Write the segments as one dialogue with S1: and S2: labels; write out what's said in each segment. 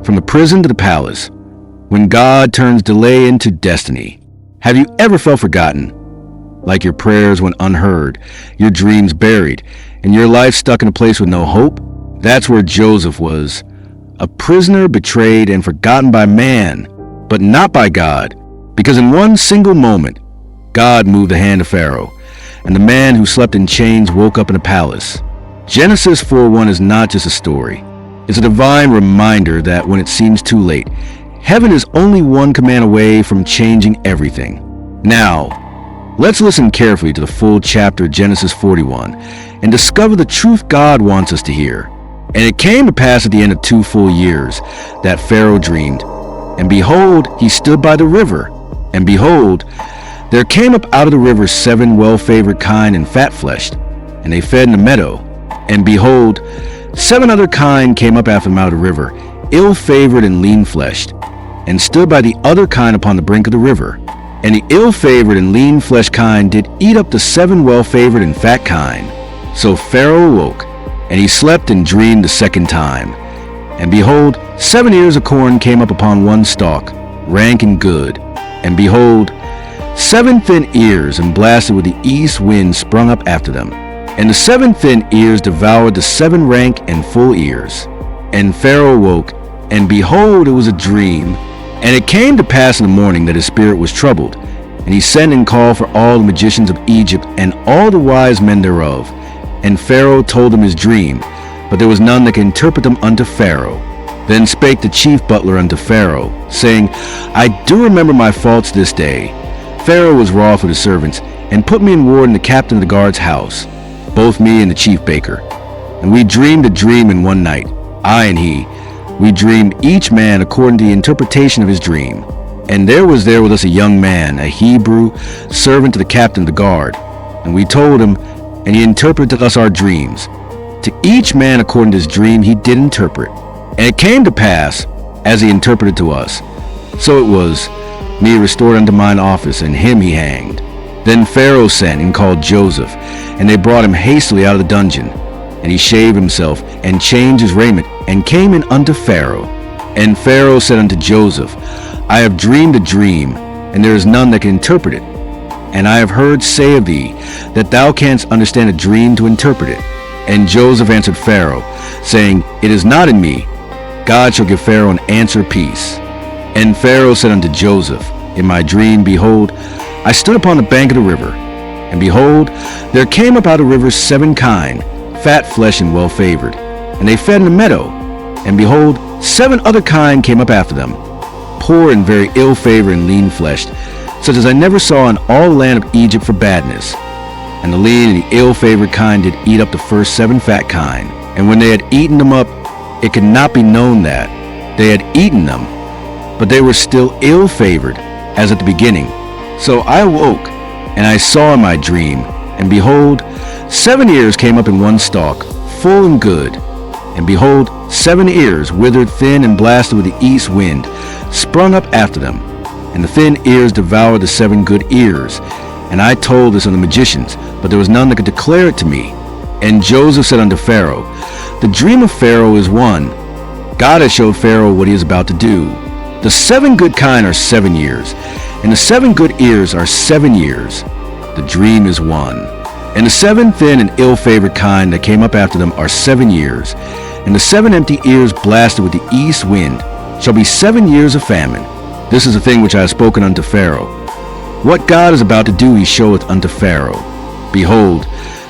S1: from the prison to the palace, when God turns delay into destiny. Have you ever felt forgotten? Like your prayers went unheard, your dreams buried, and your life stuck in a place with no hope? That's where Joseph was. A prisoner betrayed and forgotten by man, but not by God, because in one single moment, God moved the hand of Pharaoh, and the man who slept in chains woke up in a palace. Genesis 4:1 is not just a story. It's a divine reminder that when it seems too late, heaven is only one command away from changing everything. Now, let's listen carefully to the full chapter of Genesis 41 and discover the truth God wants us to hear. And it came to pass at the end of 2 full years that Pharaoh dreamed, and behold, he stood by the river, and behold, there came up out of the river 7 well-favored kine and fat-fleshed, and they fed in the meadow. And behold, 7 other kine came up after them out of the river, ill-favored and lean-fleshed, and stood by the other kine upon the brink of the river. And the ill-favored and lean-fleshed kine did eat up the 7 well-favored and fat kine. So Pharaoh awoke, and he slept and dreamed the second time. And behold, 7 ears of corn came up upon one stalk, rank and good. And behold, 7 thin ears and blasted with the east wind sprung up after them. And the 7 thin ears devoured the 7 rank and full ears. And Pharaoh awoke, and behold, it was a dream. And it came to pass in the morning that his spirit was troubled. And he sent and called for all the magicians of Egypt and all the wise men thereof. And Pharaoh told them his dream, but there was none that could interpret them unto Pharaoh. Then spake the chief butler unto Pharaoh, saying, I do remember my faults this day. Pharaoh was wroth with his servants, and put me in ward in the captain of the guard's house, both me and the chief baker. And we dreamed a dream in one night, I and he. We dreamed each man according to the interpretation of his dream. And there was there with us a young man, a Hebrew, servant to the captain of the guard. And we told him, and he interpreted us our dreams. To each man according to his dream he did interpret. And it came to pass, as he interpreted to us, so it was, me restored unto mine office, and him he hanged. Then Pharaoh sent and called Joseph, and they brought him hastily out of the dungeon. And he shaved himself, and changed his raiment, and came in unto Pharaoh. And Pharaoh said unto Joseph, I have dreamed a dream, and there is none that can interpret it. And I have heard say of thee, that thou canst understand a dream to interpret it. And Joseph answered Pharaoh, saying, It is not in me. God shall give Pharaoh an answer of peace. And Pharaoh said unto Joseph, In my dream, behold, I stood upon the bank of the river, and behold, there came up out of the river 7 kine, fat flesh and well-favored, and they fed in the meadow. And behold, 7 other kine came up after them, poor and very ill-favored and lean-fleshed, such as I never saw in all the land of Egypt for badness. And the lean and the ill-favored kine did eat up the first 7 fat kine. And when they had eaten them up, it could not be known that they had eaten them, but they were still ill-favored, as at the beginning. So I awoke, and I saw in my dream, and behold, 7 ears came up in one stalk, full and good. And behold, 7 ears, withered thin and blasted with the east wind, sprung up after them. And the thin ears devoured the 7 good ears. And I told this unto the magicians, but there was none that could declare it to me. And Joseph said unto Pharaoh, The dream of Pharaoh is one. God has showed Pharaoh what he is about to do. The 7 good kine are 7 years, and the 7 good ears are 7 years. The dream is one. And the 7 thin and ill-favored kine that came up after them are 7 years, and the 7 empty ears blasted with the east wind shall be 7 years of famine. This is the thing which I have spoken unto Pharaoh. What God is about to do he showeth unto Pharaoh. Behold,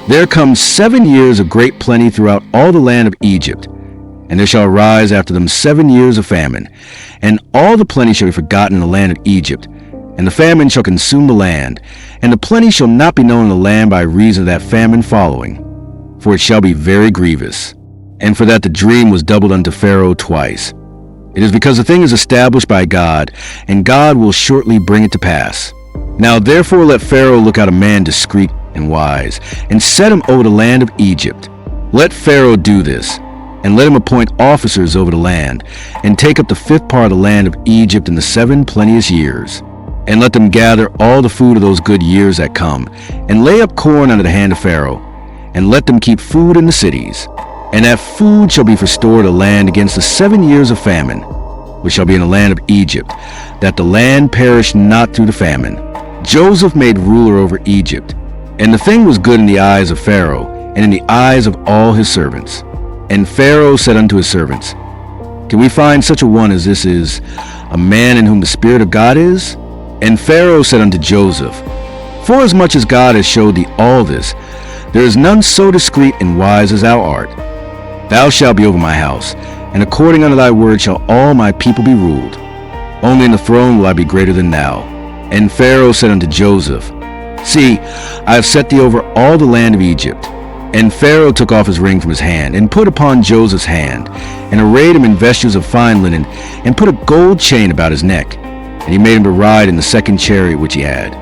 S1: there come 7 years of great plenty throughout all the land of Egypt, and there shall arise after them 7 years of famine, and all the plenty shall be forgotten in the land of Egypt, and the famine shall consume the land, and the plenty shall not be known in the land by reason of that famine following, for it shall be very grievous. And for that the dream was doubled unto Pharaoh twice. It is because the thing is established by God, and God will shortly bring it to pass. Now therefore let Pharaoh look out a man discreet and wise, and set him over the land of Egypt. Let Pharaoh do this, and let him appoint officers over the land, and take up the 5th part of the land of Egypt in the 7 plenteous years. And let them gather all the food of those good years that come, and lay up corn under the hand of Pharaoh, and let them keep food in the cities. And that food shall be for store to land against the 7 years of famine. which shall be in the land of Egypt, that the land perish not through the famine. Joseph made ruler over Egypt, and the thing was good in the eyes of Pharaoh, and in the eyes of all his servants. And Pharaoh said unto his servants, Can we find such a one as this is, a man in whom the Spirit of God is? And Pharaoh said unto Joseph, Forasmuch as God has showed thee all this, there is none so discreet and wise as thou art. Thou shalt be over my house, and according unto thy word shall all my people be ruled. Only in the throne will I be greater than thou. And Pharaoh said unto Joseph, See, I have set thee over all the land of Egypt. And Pharaoh took off his ring from his hand, and put upon Joseph's hand, and arrayed him in vestures of fine linen, and put a gold chain about his neck. And he made him to ride in the second chariot which he had.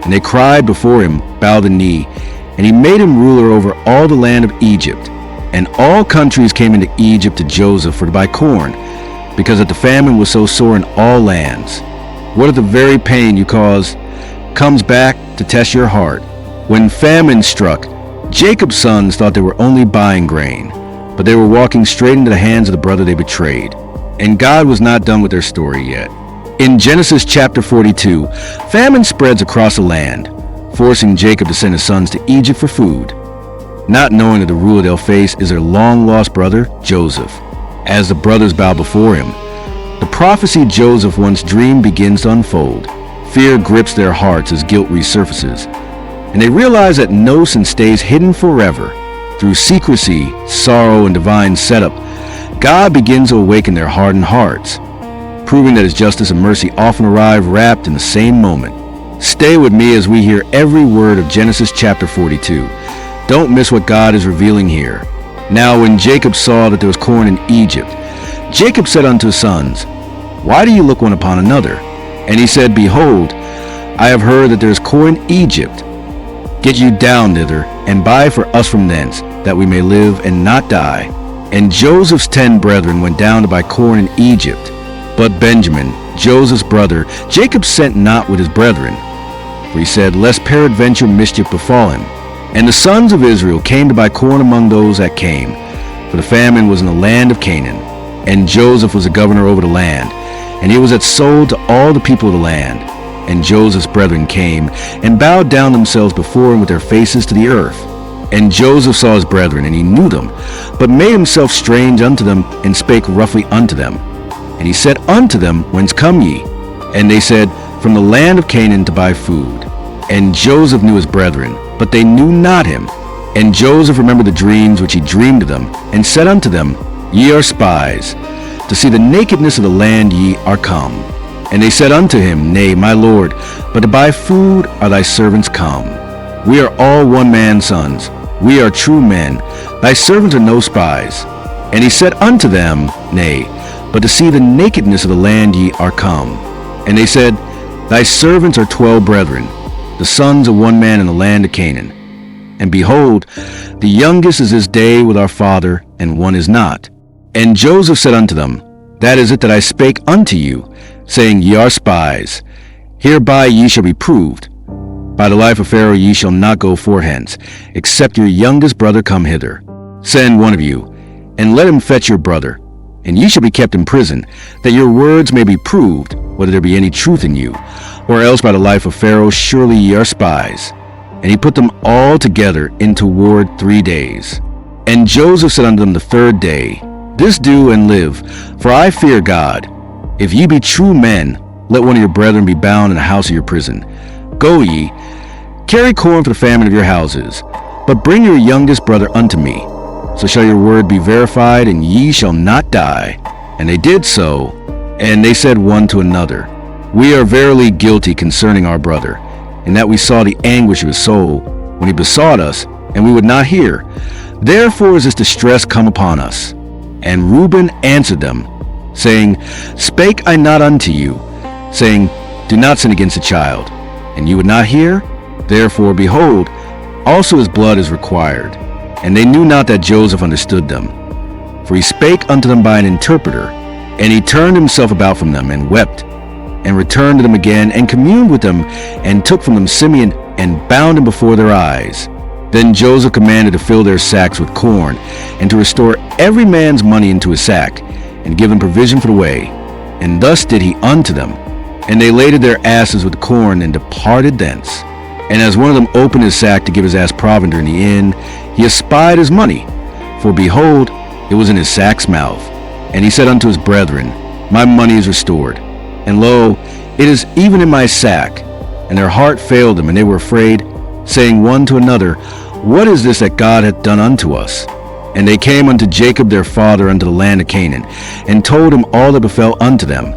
S1: And they cried before him, Bow the knee. And he made him ruler over all the land of Egypt. And all countries came into Egypt to Joseph for to buy corn, because that the famine was so sore in all lands. What if the very pain you cause comes back to test your heart? When famine struck, Jacob's sons thought they were only buying grain, but they were walking straight into the hands of the brother they betrayed. And God was not done with their story yet. In Genesis chapter 42, famine spreads across the land, forcing Jacob to send his sons to Egypt for food, not knowing that the ruler they'll face is their long-lost brother, Joseph. As the brothers bow before him, the prophecy Joseph once dreamed begins to unfold. Fear grips their hearts as guilt resurfaces, and they realize that no sin stays hidden forever. Through secrecy, sorrow, and divine setup, God begins to awaken their hardened hearts, proving that his justice and mercy often arrive wrapped in the same moment. Stay with me as we hear every word of Genesis chapter 42. Don't miss what God is revealing here. Now when Jacob saw that there was corn in Egypt, Jacob said unto his sons, Why do you look one upon another? And he said, Behold, I have heard that there is corn in Egypt. Get you down thither, and buy for us from thence, that we may live and not die. And Joseph's 10 brethren went down to buy corn in Egypt. But Benjamin, Joseph's brother, Jacob sent not with his brethren, for he said, Lest peradventure mischief befall him. And the sons of Israel came to buy corn among those that came, for the famine was in the land of Canaan. And Joseph was the governor over the land, and he was at sold to all the people of the land. And Joseph's brethren came, and bowed down themselves before him with their faces to the earth. And Joseph saw his brethren, and he knew them, but made himself strange unto them, and spake roughly unto them. And he said unto them, Whence come ye? And they said, From the land of Canaan to buy food. And Joseph knew his brethren, but they knew not him. And Joseph remembered the dreams which he dreamed of them, and said unto them, Ye are spies, to see the nakedness of the land ye are come. And they said unto him, Nay, my lord, but to buy food are thy servants come. We are all one man's sons. We are true men. Thy servants are no spies. And he said unto them, Nay, but to see the nakedness of the land ye are come. And they said, Thy servants are 12 brethren, the sons of one man in the land of Canaan. And behold, the youngest is this day with our father, and one is not. And Joseph said unto them, That is it that I spake unto you, saying, Ye are spies. Hereby ye shall be proved. By the life of Pharaoh ye shall not go forth hence, except your youngest brother come hither. Send one of you, and let him fetch your brother, and ye shall be kept in prison, that your words may be proved, whether there be any truth in you. Or else by the life of Pharaoh surely ye are spies. And he put them all together into ward 3 days. And Joseph said unto them the 3rd day, This do and live, for I fear God. If ye be true men, let one of your brethren be bound in the house of your prison. Go ye, carry corn for the famine of your houses, but bring your youngest brother unto me. So shall your word be verified, and ye shall not die. And they did so. And they said one to another, We are verily guilty concerning our brother, in that we saw the anguish of his soul, when he besought us, and we would not hear. Therefore is this distress come upon us. And Reuben answered them, saying, Spake I not unto you, saying, Do not sin against the child. And you would not hear? Therefore, behold, also his blood is required. And they knew not that Joseph understood them. For he spake unto them by an interpreter. And he turned himself about from them, and wept, and returned to them again, and communed with them, and took from them Simeon, and bound him before their eyes. Then Joseph commanded to fill their sacks with corn, and to restore every man's money into his sack, and give them provision for the way. And thus did he unto them. And they laded their asses with corn, and departed thence. And as one of them opened his sack to give his ass provender in the inn, he espied his money. For behold, it was in his sack's mouth. And he said unto his brethren, My money is restored. And lo, it is even in my sack. And their heart failed them, and they were afraid, saying one to another, What is this that God hath done unto us? And they came unto Jacob their father unto the land of Canaan, and told him all that befell unto them,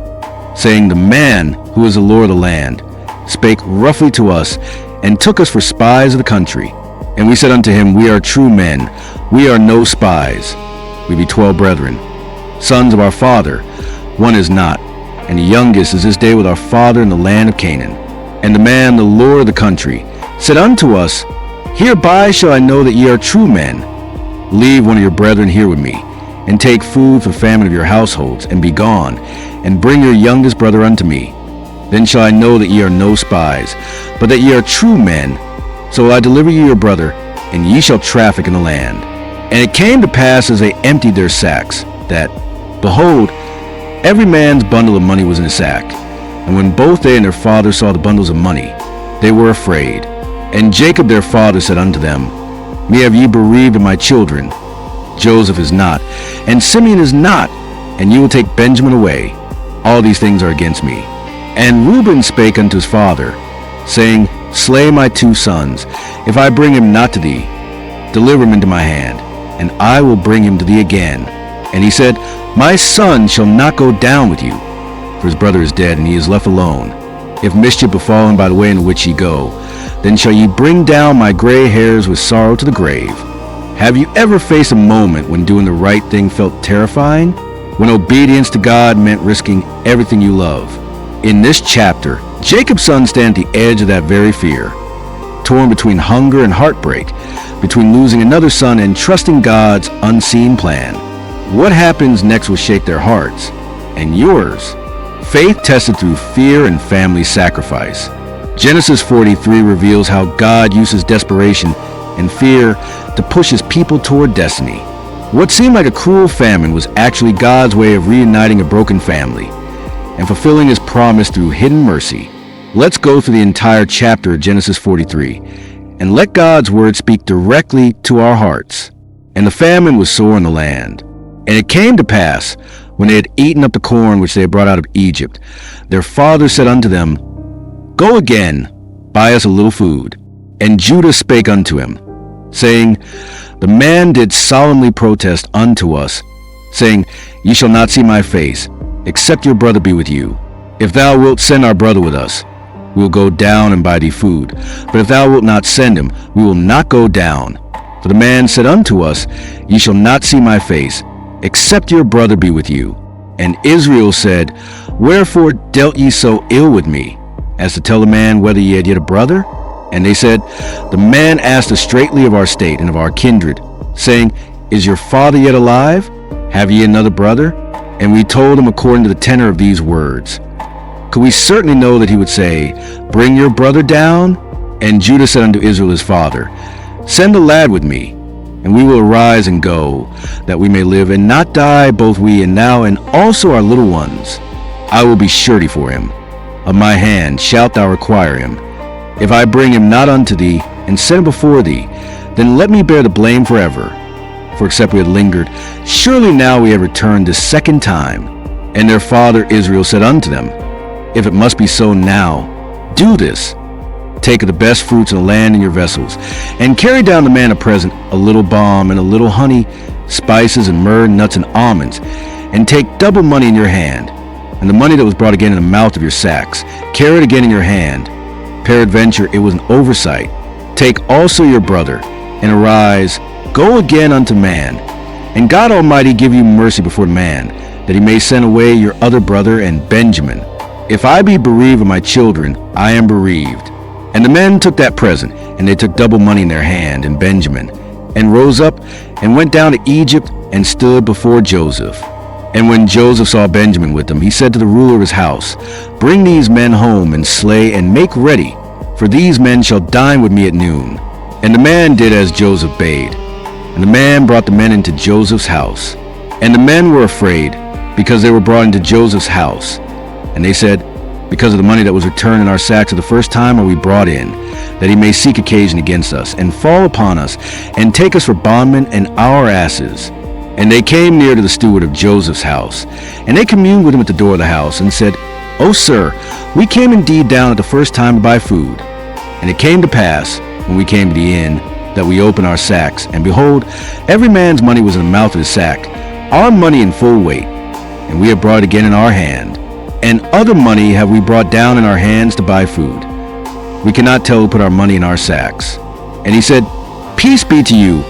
S1: saying, The man who is the Lord of the land spake roughly to us, and took us for spies of the country. And we said unto him, We are true men, we are no spies. We be 12 brethren, sons of our father, one is not, and the youngest is this day with our father in the land of Canaan. And the man, the Lord of the country, said unto us, Hereby shall I know that ye are true men. Leave one of your brethren here with me, and take food for famine of your households, and be gone, and bring your youngest brother unto me. Then shall I know that ye are no spies, but that ye are true men. So will I deliver you your brother, and ye shall traffic in the land. And it came to pass as they emptied their sacks, that, behold, every man's bundle of money was in a sack. And when both they and their father saw the bundles of money, they were afraid. And Jacob their father said unto them, Me have ye bereaved of my children. Joseph is not, and Simeon is not, and ye will take Benjamin away. All these things are against me. And Reuben spake unto his father, saying, Slay my 2 sons, if I bring him not to thee. Deliver him into my hand, and I will bring him to thee again. And he said, My son shall not go down with you, for his brother is dead, and he is left alone. If mischief befall him by the way in which ye go, then shall ye bring down my gray hairs with sorrow to the grave. Have you ever faced a moment when doing the right thing felt terrifying? When obedience to God meant risking everything you love? In this chapter, Jacob's sons stand at the edge of that very fear, torn between hunger and heartbreak, between losing another son and trusting God's unseen plan. What happens next will shake their hearts, and yours. Faith tested through fear and family sacrifice. Genesis 43 reveals how God uses desperation and fear to push his people toward destiny. What seemed like a cruel famine was actually God's way of reuniting a broken family and fulfilling his promise through hidden mercy. Let's go through the entire chapter of Genesis 43 and let God's word speak directly to our hearts. And the famine was sore in the land. And it came to pass, when they had eaten up the corn which they had brought out of Egypt, their father said unto them, Go again, buy us a little food. And Judah spake unto him, saying, The man did solemnly protest unto us, saying, Ye shall not see my face, except your brother be with you. If thou wilt send our brother with us, we will go down and buy thee food. But if thou wilt not send him, we will not go down. For the man said unto us, Ye shall not see my face, except your brother be with you. And Israel said, Wherefore dealt ye so ill with me, as to tell the man whether ye had yet a brother? And they said, The man asked us straitly of our state and of our kindred, saying, Is your father yet alive? Have ye another brother? And we told him according to the tenor of these words. Could we certainly know that he would say, Bring your brother down? And Judah said unto Israel his father, Send a lad with me, and we will arise and go, that we may live and not die, both we and thou, and also our little ones. I will be surety for him. Of my hand shalt thou require him. If I bring him not unto thee, and set him before thee, then let me bear the blame forever. For except we had lingered, surely now we have returned the second time. And their father Israel said unto them, If it must be so now, do this. Take of the best fruits of the land in your vessels, and carry down the man a present, a little balm and a little honey, spices and myrrh, nuts and almonds, and take double money in your hand, and the money that was brought again in the mouth of your sacks, carry it again in your hand. Peradventure it was an oversight. Take also your brother, and arise, go again unto man, and God Almighty give you mercy before man, that he may send away your other brother and Benjamin. If I be bereaved of my children, I am bereaved. And the men took that present, and they took double money in their hand, and Benjamin, and rose up, and went down to Egypt, and stood before Joseph. And when Joseph saw Benjamin with them, he said to the ruler of his house, Bring these men home, and slay, and make ready, for these men shall dine with me at noon. And the man did as Joseph bade. And the man brought the men into Joseph's house. And the men were afraid, because they were brought into Joseph's house. And they said, because of the money that was returned in our sacks the first time are we brought in, that he may seek occasion against us, and fall upon us, and take us for bondmen and our asses. And they came near to the steward of Joseph's house, and they communed with him at the door of the house, and said, O sir, we came indeed down at the first time to buy food. And it came to pass, when we came to the inn, that we opened our sacks, and behold, every man's money was in the mouth of his sack, our money in full weight, and we have brought it again in our hand. And other money have we brought down in our hands to buy food. We cannot tell who put our money in our sacks. And he said, Peace be to you,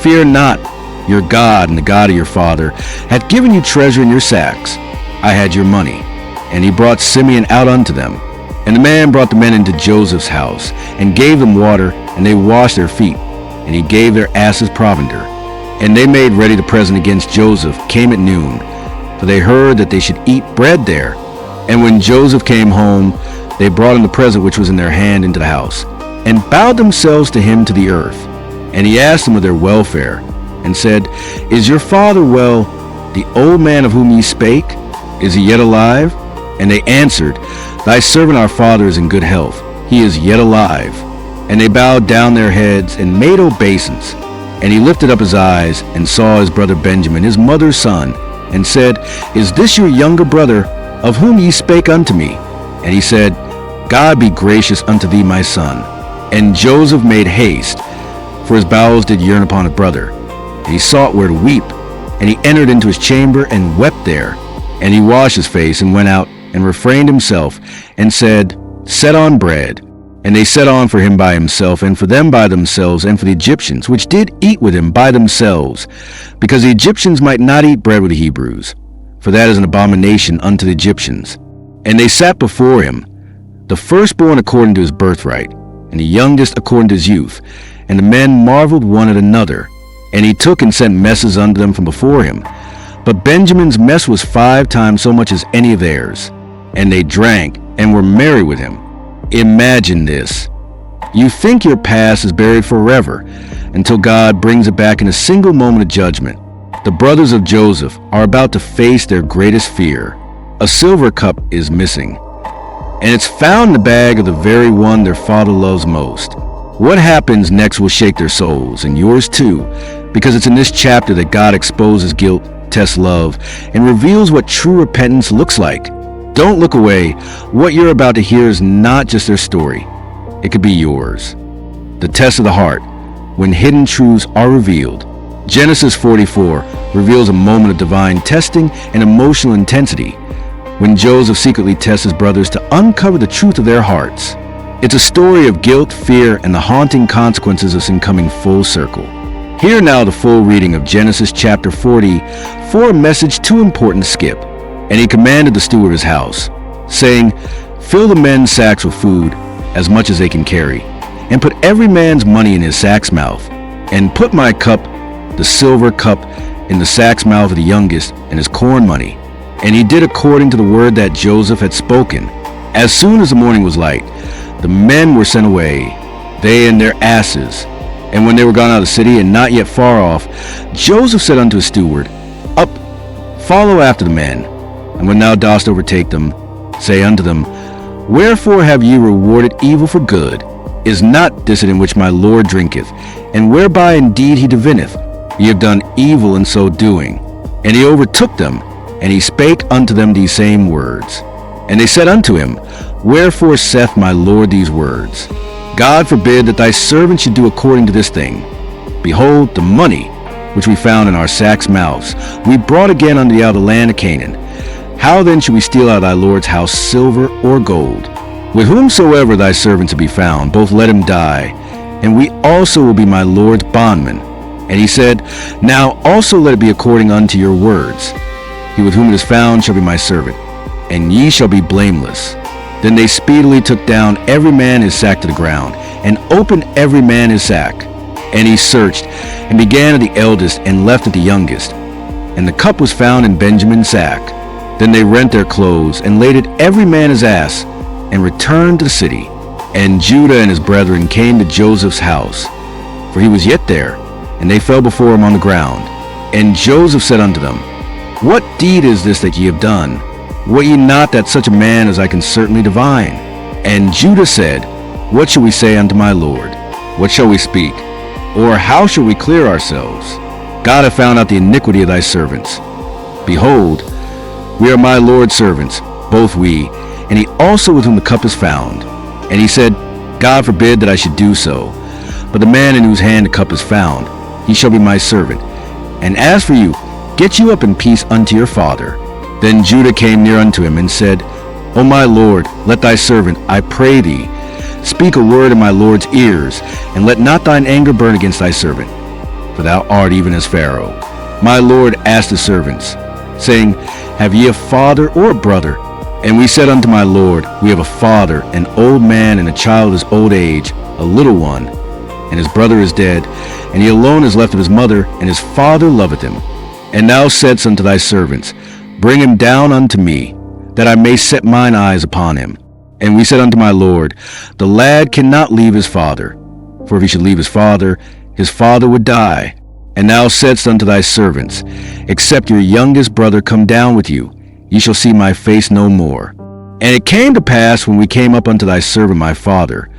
S1: fear not. Your God and the God of your father hath given you treasure in your sacks. I had your money. And he brought Simeon out unto them. And the man brought the men into Joseph's house, and gave them water, and they washed their feet. And he gave their asses provender. And they made ready the present against Joseph, came at noon, for they heard that they should eat bread there. And when Joseph came home, they brought him the present which was in their hand into the house, and bowed themselves to him to the earth. And he asked them of their welfare, and said, Is your father well, the old man of whom ye spake? Is he yet alive? And they answered, Thy servant our father is in good health, he is yet alive. And they bowed down their heads, and made obeisance. And he lifted up his eyes, and saw his brother Benjamin, his mother's son, and said, Is this your younger brother, of whom ye spake unto me? And he said, God be gracious unto thee, my son. And Joseph made haste, for his bowels did yearn upon his brother. And he sought where to weep. And he entered into his chamber, and wept there. And he washed his face, and went out, and refrained himself, and said, Set on bread. And they set on for him by himself, and for them by themselves, and for the Egyptians, which did eat with him by themselves, because the Egyptians might not eat bread with the Hebrews, for that is an abomination unto the Egyptians. And they sat before him, the firstborn according to his birthright, and the youngest according to his youth. And the men marveled one at another. And he took and sent messes unto them from before him. But Benjamin's mess was 5 times so much as any of theirs. And they drank, and were merry with him. Imagine this. You think your past is buried forever, until God brings it back in a single moment of judgment. The brothers of Joseph are about to face their greatest fear. A silver cup is missing, and it's found in the bag of the very one their father loves most. What happens next will shake their souls, and yours too, because it's in this chapter that God exposes guilt, tests love, and reveals what true repentance looks like. Don't look away. What you're about to hear is not just their story. It could be yours. The test of the heart, when hidden truths are revealed. Genesis 44 reveals a moment of divine testing and emotional intensity, when Joseph secretly tests his brothers to uncover the truth of their hearts. It's a story of guilt, fear, and the haunting consequences of sin coming full circle. Hear now the full reading of Genesis chapter 40 for a message too important to skip. And he commanded the steward of his house, saying, Fill the men's sacks with food, as much as they can carry, and put every man's money in his sack's mouth, and put my cup, the silver cup, in the sack's mouth of the youngest, and his corn money. And he did according to the word that Joseph had spoken. As soon as the morning was light, the men were sent away, they and their asses. And when they were gone out of the city, and not yet far off, Joseph said unto his steward, Up, follow after the men. And when thou dost overtake them, say unto them, Wherefore have ye rewarded evil for good? Is not this it in which my Lord drinketh, and whereby indeed he divineth? Ye have done evil in so doing. And he overtook them, and he spake unto them these same words. And they said unto him, Wherefore saith my Lord these words? God forbid that thy servant should do according to this thing. Behold, the money which we found in our sacks' mouths we brought again unto thee out of the land of Canaan. How then should we steal out of thy Lord's house silver or gold? With whomsoever thy servant to be found, both let him die, and we also will be my Lord's bondmen. And he said, Now also let it be according unto your words. He with whom it is found shall be my servant, and ye shall be blameless. Then they speedily took down every man his sack to the ground, and opened every man his sack. And he searched, and began at the eldest, and left at the youngest. And the cup was found in Benjamin's sack. Then they rent their clothes, and laded every man his ass, and returned to the city. And Judah and his brethren came to Joseph's house, for he was yet there, and they fell before him on the ground. And Joseph said unto them, What deed is this that ye have done? Wot ye not that such a man as I can certainly divine? And Judah said, What shall we say unto my Lord? What shall we speak? Or how shall we clear ourselves? God hath found out the iniquity of thy servants. Behold, we are my Lord's servants, both we, and he also with whom the cup is found. And he said, God forbid that I should do so. But the man in whose hand the cup is found, he shall be my servant. And as for you, get you up in peace unto your father. Then Judah came near unto him and said, O my Lord, let thy servant, I pray thee, speak a word in my Lord's ears, and let not thine anger burn against thy servant. For thou art even as Pharaoh. My Lord asked the servants, saying, Have ye a father or a brother? And we said unto my Lord, We have a father, an old man, and a child of his old age, a little one. And his brother is dead, and he alone is left of his mother, and his father loveth him. And thou saidst unto thy servants, Bring him down unto me, that I may set mine eyes upon him. And we said unto my Lord, The lad cannot leave his father, for if he should leave his father would die. And thou saidst unto thy servants, Except your youngest brother come down with you, ye shall see my face no more. And it came to pass, when we came up unto thy servant my father,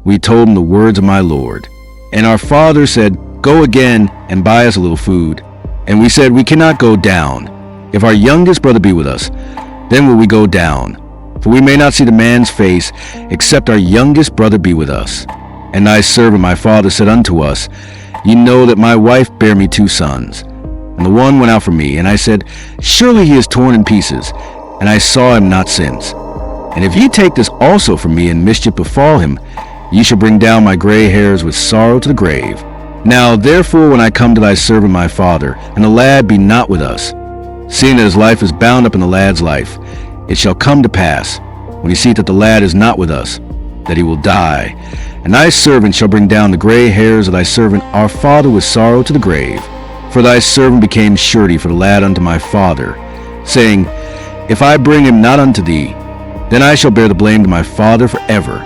S1: we told him the words of my Lord. And our father said, Go again, and buy us a little food. And we said, We cannot go down. If our youngest brother be with us, then will we go down. For we may not see the man's face, except our youngest brother be with us. And thy servant my father said unto us, Ye know that my wife bare me 2 sons. And the one went out from me, and I said, Surely he is torn in pieces, and I saw him not since. And if ye take this also from me, and mischief befall him, ye shall bring down my gray hairs with sorrow to the grave. Now therefore when I come to thy servant my father, and the lad be not with us, seeing that his life is bound up in the lad's life, it shall come to pass, when he seeth that the lad is not with us, that he will die. And thy servant shall bring down the gray hairs of thy servant our father with sorrow to the grave. For thy servant became surety for the lad unto my father, saying, If I bring him not unto thee, then I shall bear the blame to my father forever.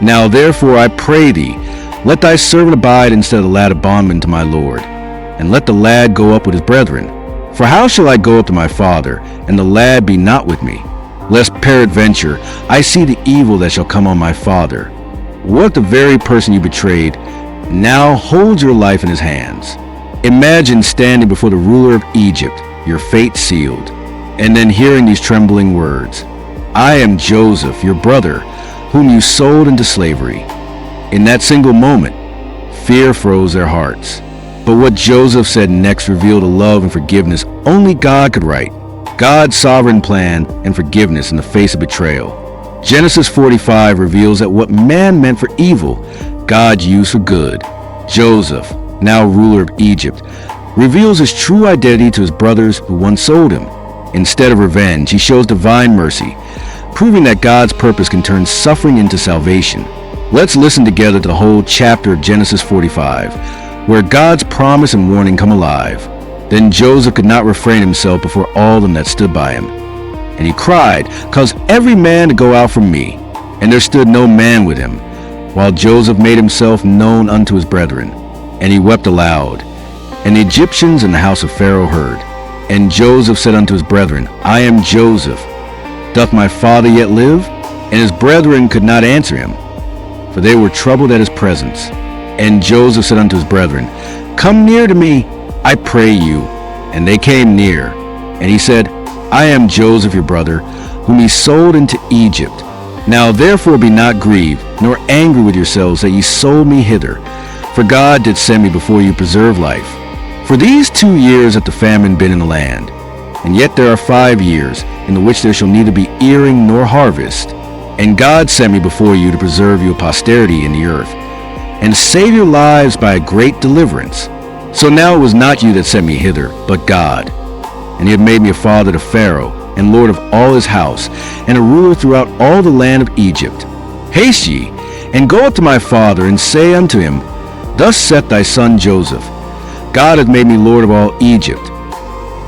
S1: Now therefore I pray thee, let thy servant abide instead of the lad a bondman to my Lord, and let the lad go up with his brethren. For how shall I go up to my father, and the lad be not with me? Lest peradventure I see the evil that shall come on my father. What if the very person you betrayed now holds your life in his hands? Imagine standing before the ruler of Egypt, your fate sealed, and then hearing these trembling words, I am Joseph, your brother, whom you sold into slavery. In that single moment, fear froze their hearts. But what Joseph said next revealed a love and forgiveness only God could write. God's sovereign plan and forgiveness in the face of betrayal. Genesis 45 reveals that what man meant for evil, God used for good. Joseph, now ruler of Egypt, reveals his true identity to his brothers who once sold him. Instead of revenge, he shows divine mercy, proving that God's purpose can turn suffering into salvation. Let's listen together to the whole chapter of Genesis 45, where God's promise and warning come alive. Then Joseph could not refrain himself before all them that stood by him. And he cried, Cause every man to go out from me. And there stood no man with him, while Joseph made himself known unto his brethren. And he wept aloud. And the Egyptians in the house of Pharaoh heard. And Joseph said unto his brethren, I am Joseph. Doth my father yet live? And his brethren could not answer him, for they were troubled at his presence. And Joseph said unto his brethren, Come near to me, I pray you. And they came near. And he said, I am Joseph your brother, whom ye sold into Egypt. Now therefore be not grieved, nor angry with yourselves that ye sold me hither. For God did send me before you preserve life. For these 2 years hath the famine been in the land, and yet there are 5 years, in the which there shall neither be earing nor harvest. And God sent me before you to preserve you a posterity in the earth, and save your lives by a great deliverance. So now it was not you that sent me hither, but God. And he had made me a father to Pharaoh, and lord of all his house, and a ruler throughout all the land of Egypt. Haste ye, and go up to my father, and say unto him, Thus saith thy son Joseph, God hath made me lord of all Egypt.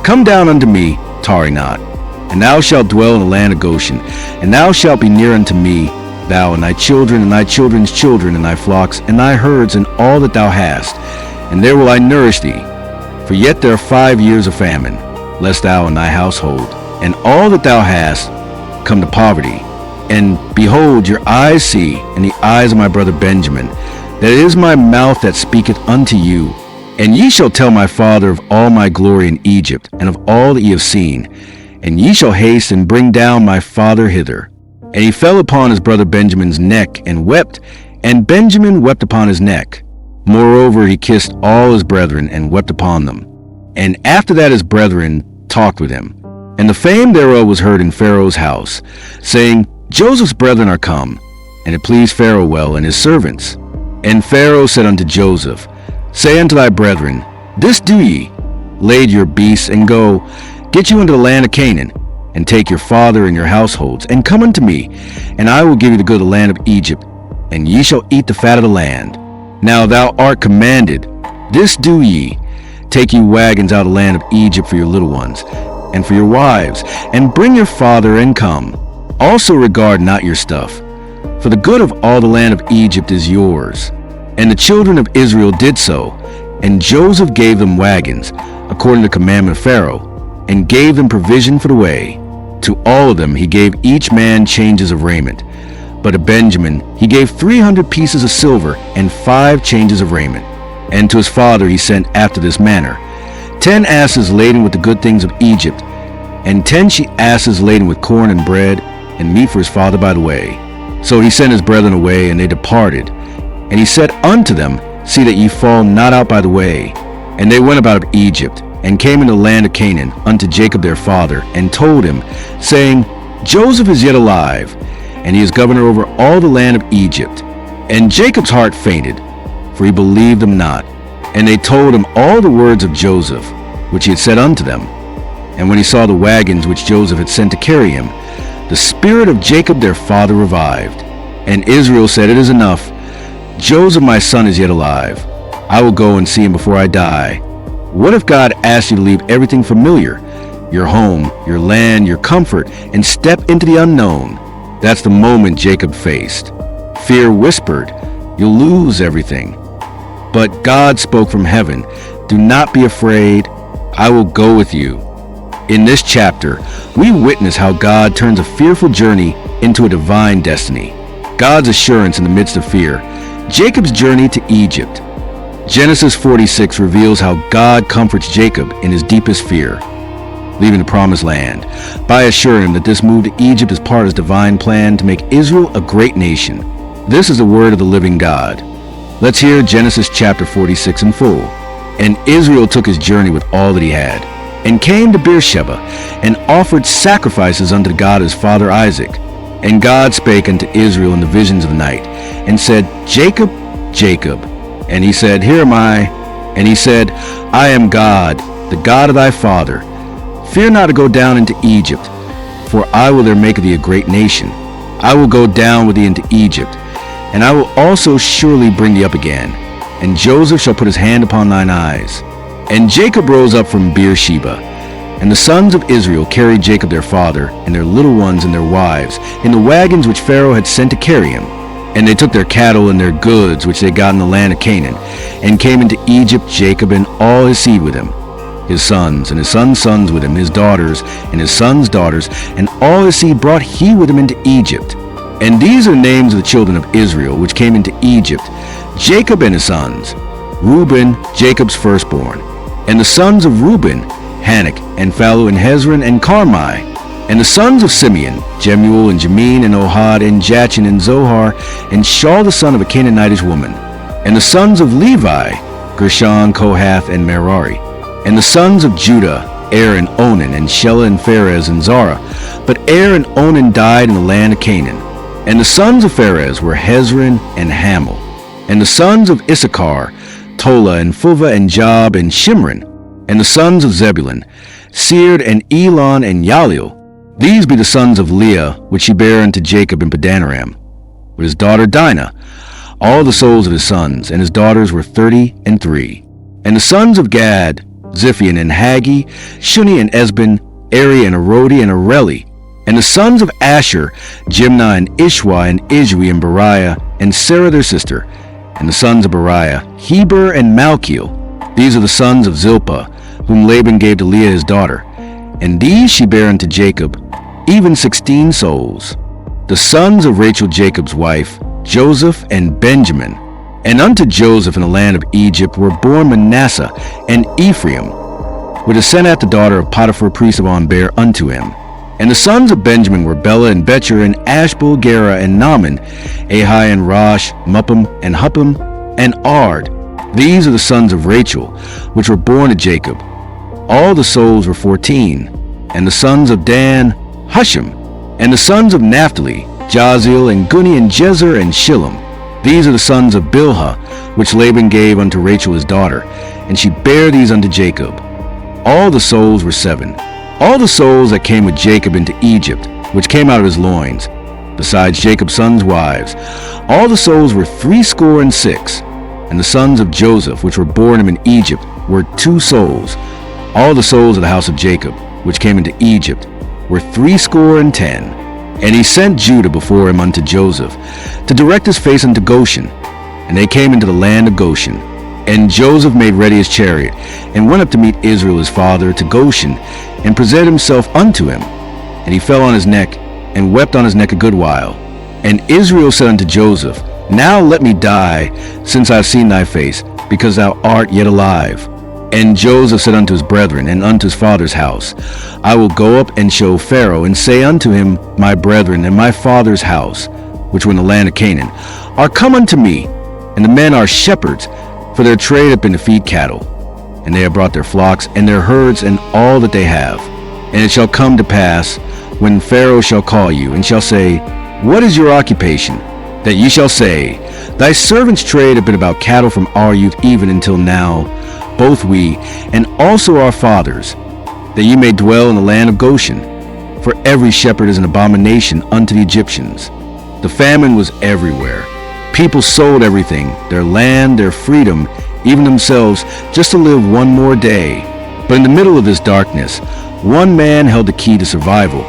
S1: Come down unto me, tarry not, and thou shalt dwell in the land of Goshen, and thou shalt be near unto me, thou and thy children and thy children's children, and thy flocks and thy herds, and all that thou hast, and there will I nourish thee. For yet there are 5 years of famine. lest thou and thy household, and all that thou hast, come to poverty. And behold, your eyes see, and the eyes of my brother Benjamin, that it is my mouth that speaketh unto you. And ye shall tell my father of all my glory in Egypt, and of all that ye have seen. And ye shall haste and bring down my father hither. And he fell upon his brother Benjamin's neck, and wept, and Benjamin wept upon his neck. Moreover, he kissed all his brethren, and wept upon them. And after that his brethren talked with him. And the fame thereof was heard in Pharaoh's house, saying, Joseph's brethren are come. And it pleased Pharaoh well, and his servants. And Pharaoh said unto Joseph, Say unto thy brethren, This do ye, lade your beasts, and go, get you into the land of Canaan, and take your father and your households, and come unto me, and I will give you to go to the land of Egypt, and ye shall eat the fat of the land. Now thou art commanded, This do ye, take you wagons out of the land of Egypt for your little ones, and for your wives, and bring your father, and come. Also regard not your stuff, for the good of all the land of Egypt is yours. And the children of Israel did so, and Joseph gave them wagons, according to the commandment of Pharaoh, and gave them provision for the way. To all of them he gave each man changes of raiment. But to Benjamin he gave 300 pieces of silver, and 5 changes of raiment. And to his father he sent after this manner: 10 asses laden with the good things of Egypt, and 10 she-asses laden with corn and bread, and meat for his father by the way. So he sent his brethren away, and they departed. And he said unto them, See that ye fall not out by the way. And they went about of Egypt, and came into the land of Canaan unto Jacob their father, and told him, saying, Joseph is yet alive, and he is governor over all the land of Egypt. And Jacob's heart fainted, for he believed them not. And they told him all the words of Joseph, which he had said unto them. And when he saw the wagons which Joseph had sent to carry him, the spirit of Jacob their father revived. And Israel said, It is enough. Joseph my son is yet alive. I will go and see him before I die. What if God asked you to leave everything familiar, your home, your land, your comfort, and step into the unknown? That's the moment Jacob faced. Fear whispered, You'll lose everything. But God spoke from heaven, Do not be afraid. I will go with you. In this chapter, we witness how God turns a fearful journey into a divine destiny. God's assurance in the midst of fear. Jacob's journey to Egypt. Genesis 46 reveals how God comforts Jacob in his deepest fear, leaving the promised land, by assuring him that this move to Egypt is part of his divine plan to make Israel a great nation. This is the word of the living God. Let's hear Genesis chapter 46 in full. And Israel took his journey with all that he had, and came to Beersheba, and offered sacrifices unto God his father Isaac. And God spake unto Israel in the visions of the night, and said, Jacob, Jacob. And he said, Here am I. And he said, I am God, the God of thy father. Fear not to go down into Egypt, for I will there make of thee a great nation. I will go down with thee into Egypt, and I will also surely bring thee up again. And Joseph shall put his hand upon thine eyes. And Jacob rose up from Beersheba, and the sons of Israel carried Jacob their father, and their little ones and their wives, in the wagons which Pharaoh had sent to carry him. And they took their cattle and their goods which they got in the land of Canaan, and came into Egypt, Jacob and all his seed with him, his sons and his sons' sons with him, his daughters and his sons' daughters, and all his seed brought he with him into Egypt. And these are the names of the children of Israel which came into Egypt: Jacob and his sons, Reuben, Jacob's firstborn. And the sons of Reuben, Hanok, and Phalu, and Hezron, and Carmi. And the sons of Simeon, Jemuel, and Jamin, and Ohad, and Jachin, and Zohar, and Shaul the son of a Canaanitish woman. And the sons of Levi, Gershon, Kohath, and Merari. And the sons of Judah, Er, and Onan, and Shelah, and Pharez, and Zara. But Er and Onan died in the land of Canaan. And the sons of Pharez were Hezron and Hamel. And the sons of Issachar, Tola, and Phuvah, and Job, and Shimron. And the sons of Zebulun, Sered, and Elon, and Yaliel. These be the sons of Leah, which he bare unto Jacob in Padanaram, with his daughter Dinah. All the souls of his sons and his daughters were 33. And the sons of Gad, Ziphion, and Haggi, Shuni, and Esbon, Eri, and Arodi, and Areli. And the sons of Asher, Jimnah, and Ishwa, and Ishwi, and Beriah, and Sarah their sister. And the sons of Beriah, Heber, and Malchiel. These are the sons of Zilpah, whom Laban gave to Leah his daughter. And these she bare unto Jacob, even 16 souls. The sons of Rachel Jacob's wife, Joseph and Benjamin. And unto Joseph in the land of Egypt were born Manasseh and Ephraim, which Asenath the daughter of Potiphar priest of On bare unto him. And the sons of Benjamin were Bela and Becher and Ashbel, Gera and Naaman, Ahi and Rosh, Muppim and Huppim and Ard. These are the sons of Rachel, which were born to Jacob. All the souls were 14. And the sons of Dan, Hushim. And the sons of Naphtali, Jaziel and Guni and Jezer and Shillem. These are the sons of Bilhah, which Laban gave unto Rachel his daughter, and she bare these unto Jacob. All the souls were 7. All the souls that came with Jacob into Egypt, which came out of his loins, besides Jacob's sons' wives, all the souls were 66. And the sons of Joseph, which were born him in Egypt, were 2 souls. All the souls of the house of Jacob, which came into Egypt, were 70. And he sent Judah before him unto Joseph, to direct his face unto Goshen. And they came into the land of Goshen. And Joseph made ready his chariot, and went up to meet Israel his father to Goshen, and presented himself unto him. And he fell on his neck, and wept on his neck a good while. And Israel said unto Joseph, Now let me die, since I have seen thy face, because thou art yet alive. And Joseph said unto his brethren, and unto his father's house, I will go up and show Pharaoh, and say unto him, My brethren and my father's house, which were in the land of Canaan, are come unto me, and the men are shepherds, for their trade hath been to feed cattle. And they have brought their flocks, and their herds, and all that they have. And it shall come to pass, when Pharaoh shall call you, and shall say, What is your occupation? That ye shall say, Thy servant's trade hath been about cattle from our youth even until now, both we, and also our fathers, that ye may dwell in the land of Goshen. For every shepherd is an abomination unto the Egyptians. The famine was everywhere. People sold everything, their land, their freedom, even themselves, just to live one more day. But in the middle of this darkness, one man held the key to survival,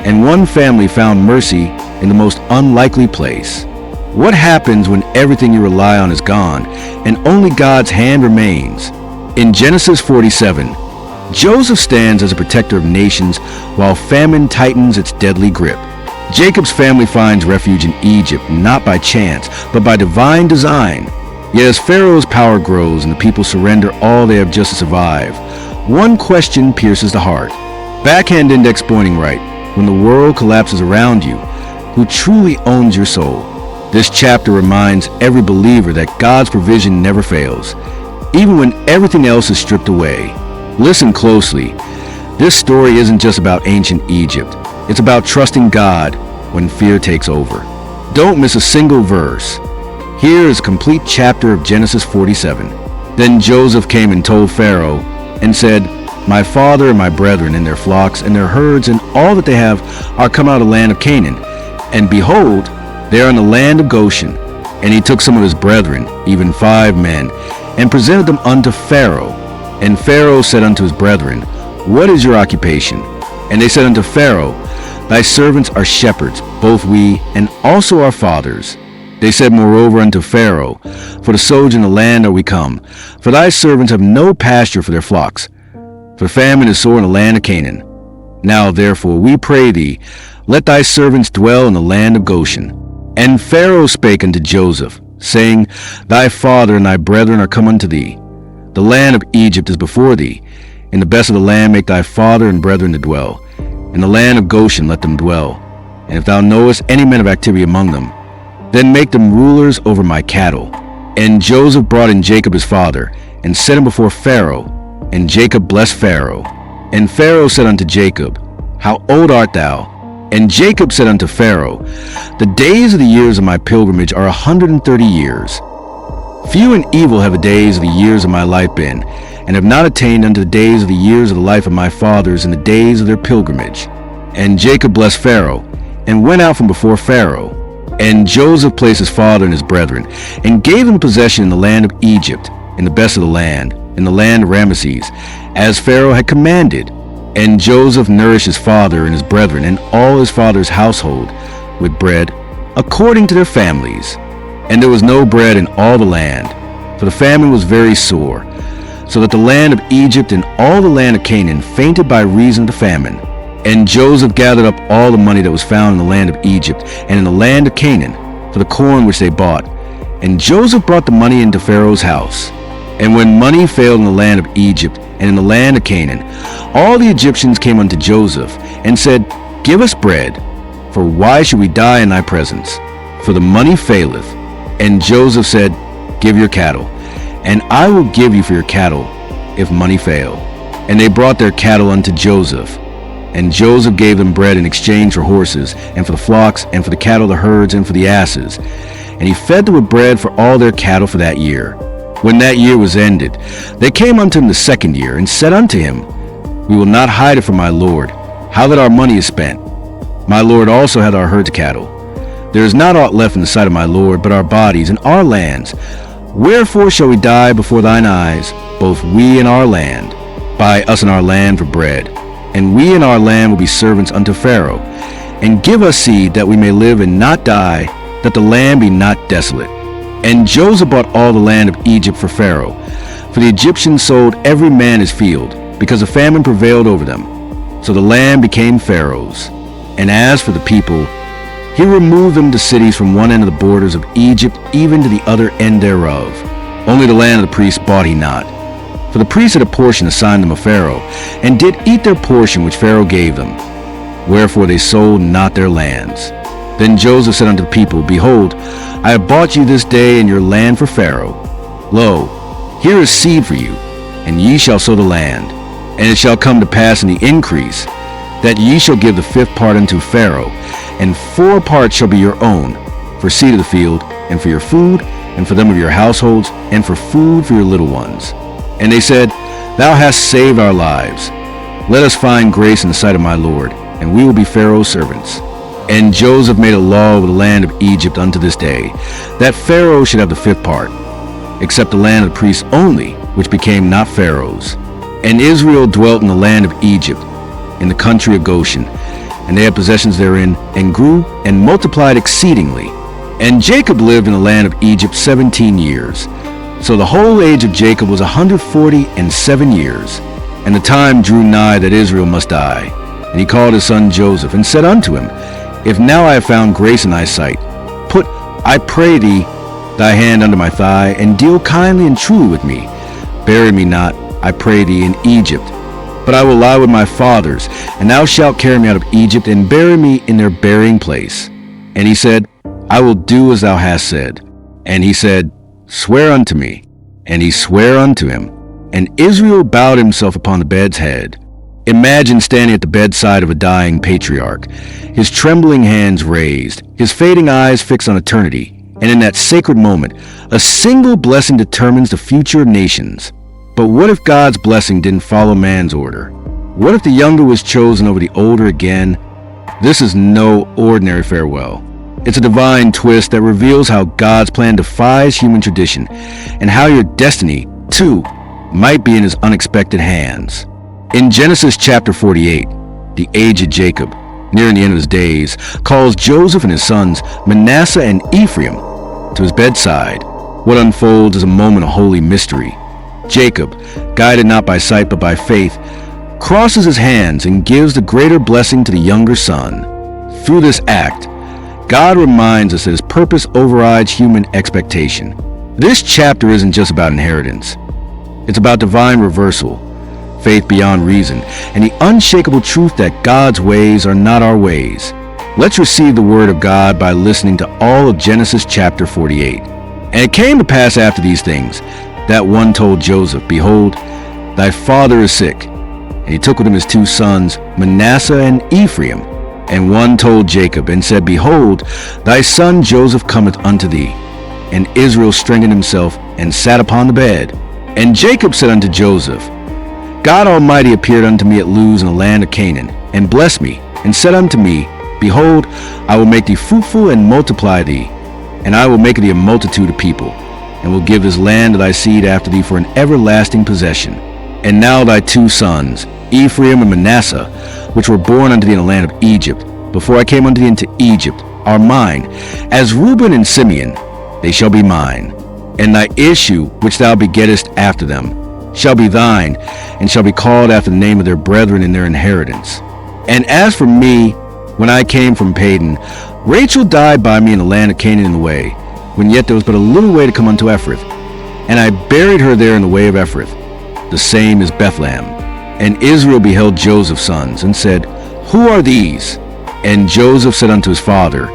S1: and one family found mercy in the most unlikely place. What happens when everything you rely on is gone, and only God's hand remains? In Genesis 47, Joseph stands as a protector of nations while famine tightens its deadly grip. Jacob's family finds refuge in Egypt, not by chance, but by divine design. Yet as Pharaoh's power grows and the people surrender all they have just to survive, one question pierces the heart. Backhand index pointing right. When the world collapses around you, who truly owns your soul? This chapter reminds every believer that God's provision never fails, even when everything else is stripped away. Listen closely. This story isn't just about ancient Egypt. It's about trusting God when fear takes over. Don't miss a single verse. Here is a complete chapter of Genesis 47. Then Joseph came and told Pharaoh and said, My father and my brethren and their flocks and their herds and all that they have are come out of the land of Canaan. And behold, they are in the land of Goshen. And he took some of his brethren, even 5 men, and presented them unto Pharaoh. And Pharaoh said unto his brethren, What is your occupation? And they said unto Pharaoh, Thy servants are shepherds, both we, and also our fathers. They said moreover unto Pharaoh, For to sojourn in the land are we come, for thy servants have no pasture for their flocks. For famine is sore in the land of Canaan. Now therefore we pray thee, let thy servants dwell in the land of Goshen. And Pharaoh spake unto Joseph, saying, Thy father and thy brethren are come unto thee. The land of Egypt is before thee. In the best of the land make thy father and brethren to dwell. In the land of Goshen let them dwell. And if thou knowest any men of activity among them, then make them rulers over my cattle. And Joseph brought in Jacob his father, and set him before Pharaoh. And Jacob blessed Pharaoh. And Pharaoh said unto Jacob, How old art thou? And Jacob said unto Pharaoh, The days of the years of my pilgrimage are 130 years. Few and evil have the days of the years of my life been, and have not attained unto the days of the years of the life of my fathers in the days of their pilgrimage. And Jacob blessed Pharaoh, and went out from before Pharaoh. And Joseph placed his father and his brethren, and gave them possession in the land of Egypt, in the best of the land, in the land of Ramesses, as Pharaoh had commanded. And Joseph nourished his father and his brethren and all his father's household with bread, according to their families. And there was no bread in all the land, for the famine was very sore. so that the land of Egypt and all the land of Canaan fainted by reason of the famine. And Joseph gathered up all the money that was found in the land of Egypt and in the land of Canaan for the corn which they bought. And Joseph brought the money into Pharaoh's house. And when money failed in the land of Egypt and in the land of Canaan, all the Egyptians came unto Joseph and said, Give us bread, for why should we die in thy presence? For the money faileth. And Joseph said, Give your cattle, and I will give you for your cattle, if money fail. And they brought their cattle unto Joseph. And Joseph gave them bread in exchange for horses, and for the flocks, and for the cattle, the herds, and for the asses. And he fed them with bread for all their cattle for that year. When that year was ended, they came unto him the second year, and said unto him, We will not hide it from my lord, how that our money is spent. My lord also hath our herds of cattle. There is not aught left in the sight of my lord, but our bodies and our lands. Wherefore shall we die before thine eyes, both we and our land? Buy us and our land for bread, and we and our land will be servants unto Pharaoh. And give us seed, that we may live and not die, that the land be not desolate. And Joseph bought all the land of Egypt for Pharaoh, for the Egyptians sold every man his field, because a famine prevailed over them. So the land became Pharaoh's. And as for the people, he removed them to cities from one end of the borders of Egypt even to the other end thereof. Only the land of the priests bought he not. For the priests had a portion assigned them of Pharaoh, and did eat their portion which Pharaoh gave them. Wherefore they sold not their lands. Then Joseph said unto the people, Behold, I have bought you this day and your land for Pharaoh. Lo, here is seed for you, and ye shall sow the land. And it shall come to pass in the increase, that ye shall give the fifth part unto Pharaoh, and 4 parts shall be your own, for seed of the field, and for your food, and for them of your households, and for food for your little ones. And they said, Thou hast saved our lives. Let us find grace in the sight of my lord, and we will be Pharaoh's servants. And Joseph made a law over the land of Egypt unto this day, that Pharaoh should have the 5th part, except the land of the priests only, which became not Pharaoh's. And Israel dwelt in the land of Egypt, in the country of Goshen, and they had possessions therein, and grew and multiplied exceedingly. And Jacob lived in the land of Egypt 17 years. So the whole age of Jacob was 147 years. And the time drew nigh that Israel must die. And he called his son Joseph, and said unto him, If now I have found grace in thy sight, put, I pray thee, thy hand under my thigh, and deal kindly and truly with me. Bury me not, I pray thee, in Egypt, but I will lie with my fathers, and thou shalt carry me out of Egypt, and bury me in their burying place. And he said, I will do as thou hast said. And he said, Swear unto me. And he sware unto him. And Israel bowed himself upon the bed's head. Imagine standing at the bedside of a dying patriarch, his trembling hands raised, his fading eyes fixed on eternity, and in that sacred moment, a single blessing determines the future of nations. But what if God's blessing didn't follow man's order? What if the younger was chosen over the older again? This is no ordinary farewell. It's a divine twist that reveals how God's plan defies human tradition, and how your destiny, too, might be in his unexpected hands. In Genesis chapter 48, the aged Jacob, nearing the end of his days, calls Joseph and his sons, Manasseh and Ephraim, to his bedside. What unfolds is a moment of holy mystery. Jacob, guided not by sight but by faith, crosses his hands and gives the greater blessing to the younger son. Through this act, God reminds us that his purpose overrides human expectation. This chapter isn't just about inheritance. It's about divine reversal, faith beyond reason, and the unshakable truth that God's ways are not our ways. Let's receive the word of God by listening to all of Genesis chapter 48. And it came to pass after these things, that one told Joseph, Behold, thy father is sick. And he took with him his 2 sons, Manasseh and Ephraim. And one told Jacob, and said, Behold, thy son Joseph cometh unto thee. And Israel strengthened himself, and sat upon the bed. And Jacob said unto Joseph, God Almighty appeared unto me at Luz in the land of Canaan, and blessed me, and said unto me, Behold, I will make thee fruitful and multiply thee, and I will make thee a multitude of people, and will give this land to thy seed after thee for an everlasting possession. And now thy 2 sons, Ephraim and Manasseh, which were born unto thee in the land of Egypt, before I came unto thee into Egypt, are mine. As Reuben and Simeon, they shall be mine. And thy issue, which thou begettest after them, shall be thine, and shall be called after the name of their brethren in their inheritance. And as for me, when I came from Padan, Rachel died by me in the land of Canaan in the way, when yet there was but a little way to come unto Ephrath. And I buried her there in the way of Ephrath, the same is Bethlehem. And Israel beheld Joseph's sons, and said, Who are these? And Joseph said unto his father,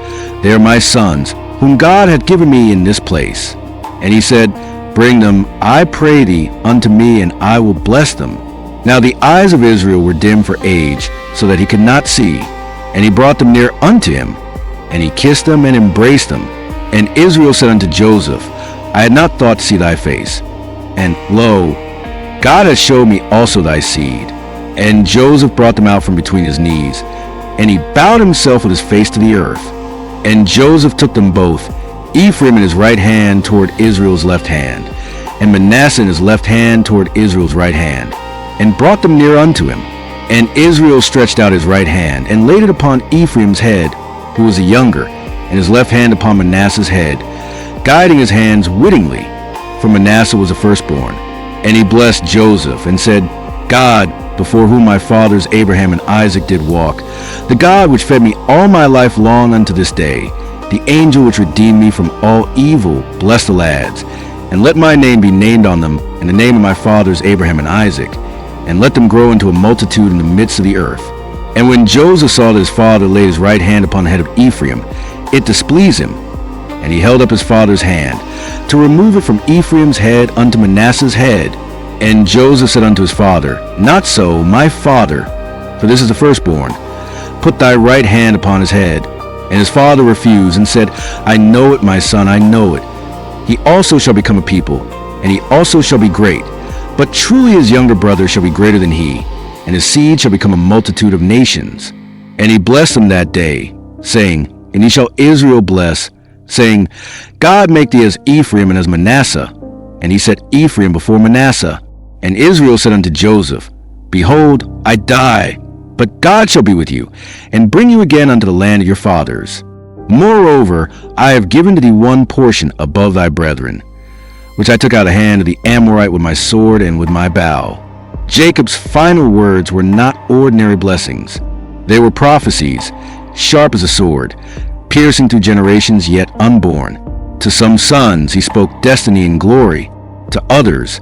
S1: They are my sons, whom God hath given me in this place. And he said, Bring them, I pray thee, unto me, and I will bless them. Now the eyes of Israel were dim for age, so that he could not see. And he brought them near unto him, and he kissed them and embraced them. And Israel said unto Joseph, I had not thought to see thy face. And lo, God hath showed me also thy seed. And Joseph brought them out from between his knees, and he bowed himself with his face to the earth. And Joseph took them both, Ephraim in his right hand toward Israel's left hand, and Manasseh in his left hand toward Israel's right hand, and brought them near unto him. And Israel stretched out his right hand, and laid it upon Ephraim's head, who was the younger, and his left hand upon Manasseh's head, guiding his hands wittingly, for Manasseh was the firstborn. And he blessed Joseph, and said, God, before whom my fathers Abraham and Isaac did walk, the God which fed me all my life long unto this day, the angel which redeemed me from all evil, bless the lads, and let my name be named on them in the name of my fathers Abraham and Isaac, and let them grow into a multitude in the midst of the earth. And when Joseph saw that his father laid his right hand upon the head of Ephraim, it displeased him, and he held up his father's hand, to remove it from Ephraim's head unto Manasseh's head. And Joseph said unto his father, Not so, my father, for this is the firstborn. Put thy right hand upon his head. And his father refused, and said, I know it, my son, I know it. He also shall become a people, and he also shall be great. But truly his younger brother shall be greater than he, and his seed shall become a multitude of nations. And he blessed them that day, saying, And he shall Israel bless, saying, God make thee as Ephraim and as Manasseh. And he set Ephraim before Manasseh. And Israel said unto Joseph, Behold, I die, but God shall be with you, and bring you again unto the land of your fathers. Moreover, I have given to thee one portion above thy brethren, which I took out of the hand of the Amorite with my sword and with my bow. Jacob's final words were not ordinary blessings. They were prophecies, sharp as a sword, piercing through generations yet unborn. To some sons he spoke destiny and glory. To others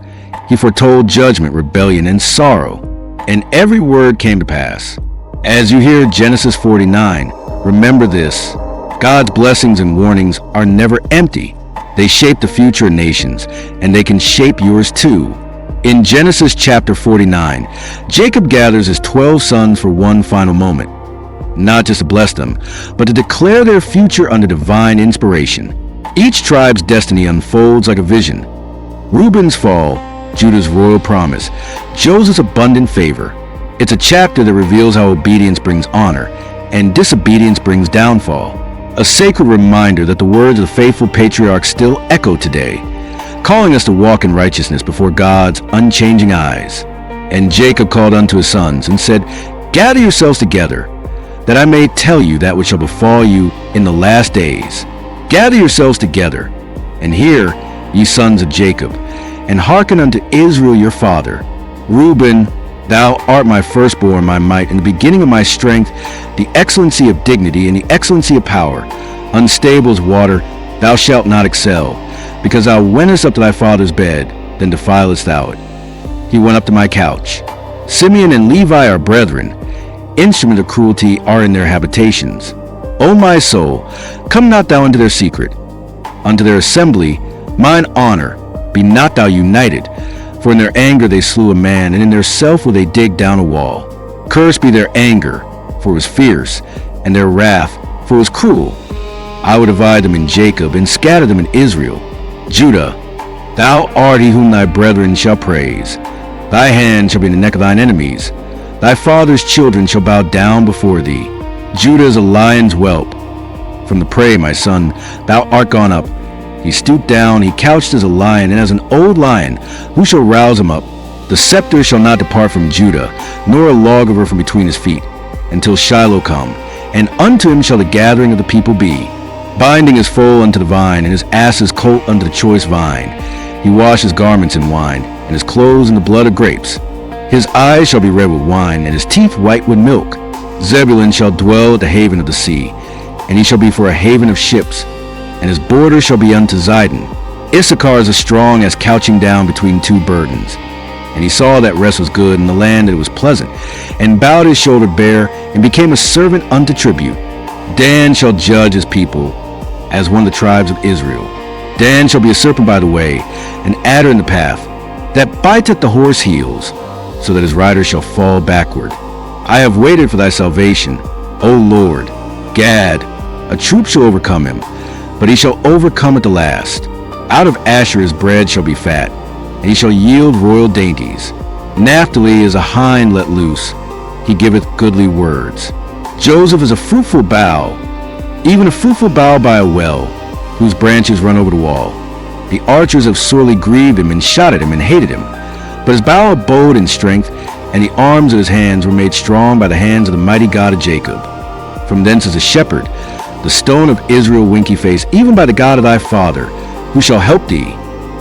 S1: he foretold judgment, rebellion, and sorrow. And every word came to pass. As you hear Genesis 49, remember this: God's blessings and warnings are never empty. They shape the future of nations, and they can shape yours too. In Genesis chapter 49, Jacob gathers his 12 sons for one final moment, not just to bless them, but to declare their future under divine inspiration. Each tribe's destiny unfolds like a vision. Reuben's fall, Judah's royal promise, Joseph's abundant favor. It's a chapter that reveals how obedience brings honor and disobedience brings downfall. A sacred reminder that the words of the faithful patriarchs still echo today, calling us to walk in righteousness before God's unchanging eyes. And Jacob called unto his sons and said, Gather yourselves together, that I may tell you that which shall befall you in the last days. Gather yourselves together, and hear, ye sons of Jacob, and hearken unto Israel your father. Reuben, thou art my firstborn, my might, and the beginning of my strength, the excellency of dignity, and the excellency of power. Unstable as water, thou shalt not excel, because thou wentest up to thy father's bed, then defilest thou it. He went up to my couch. Simeon and Levi are brethren. Instrument of cruelty are in their habitations. O my soul, come not thou into their secret. Unto their assembly, mine honor, be not thou united. For in their anger they slew a man, and in their self will they dig down a wall. Cursed be their anger, for it was fierce, and their wrath, for it was cruel. I will divide them in Jacob, and scatter them in Israel. Judah, thou art he whom thy brethren shall praise. Thy hand shall be in the neck of thine enemies. Thy father's children shall bow down before thee. Judah is a lion's whelp. From the prey, my son, thou art gone up. He stooped down, he couched as a lion, and as an old lion, who shall rouse him up? The scepter shall not depart from Judah, nor a lawgiver from between his feet, until Shiloh come, and unto him shall the gathering of the people be. Binding his foal unto the vine, and his ass's colt unto the choice vine. He washed his garments in wine, and his clothes in the blood of grapes. His eyes shall be red with wine, and his teeth white with milk. Zebulun shall dwell at the haven of the sea, and he shall be for a haven of ships, and his border shall be unto Zidon. Issachar is as strong as couching down between two burdens. And he saw that rest was good in the land, that it was pleasant, and bowed his shoulder bare, and became a servant unto tribute. Dan shall judge his people as one of the tribes of Israel. Dan shall be a serpent by the way, an adder in the path, that biteth the horse heels, so that his rider shall fall backward. I have waited for thy salvation, O Lord. Gad, a troop shall overcome him, but he shall overcome at the last. Out of Asher his bread shall be fat, and he shall yield royal dainties. Naphtali is a hind let loose, he giveth goodly words. Joseph is a fruitful bough, even a fruitful bough by a well, whose branches run over the wall. The archers have sorely grieved him, and shot at him, and hated him. But his bow abode in strength, and the arms of his hands were made strong by the hands of the mighty God of Jacob. From thence is a shepherd, the stone of Israel winky face, even by the God of thy father, who shall help thee,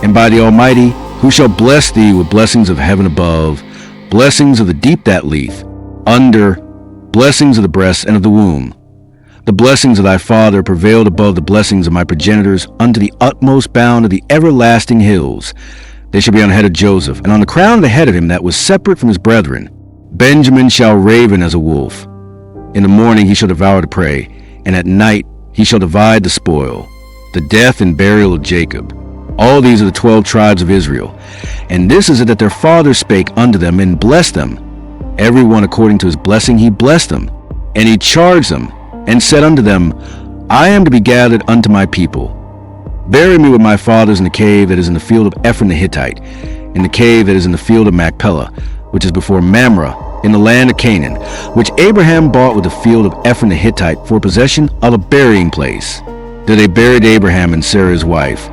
S1: and by the Almighty, who shall bless thee with blessings of heaven above, blessings of the deep that leath, under, blessings of the breast and of the womb. The blessings of thy father prevailed above the blessings of my progenitors unto the utmost bound of the everlasting hills. They shall be on the head of Joseph, and on the crown of the head of him that was separate from his brethren. Benjamin shall raven as a wolf. In the morning he shall devour the prey, and at night he shall divide the spoil, the death and burial of Jacob. All these are the 12 tribes of Israel. And this is it that their father spake unto them, and blessed them. Every one according to his blessing he blessed them. And he charged them, and said unto them, I am to be gathered unto my people. Bury me with my fathers in the cave that is in the field of Ephron the Hittite, in the cave that is in the field of Machpelah, which is before Mamre, in the land of Canaan, which Abraham bought with the field of Ephron the Hittite for possession of a burying place. There they buried Abraham and Sarah his wife.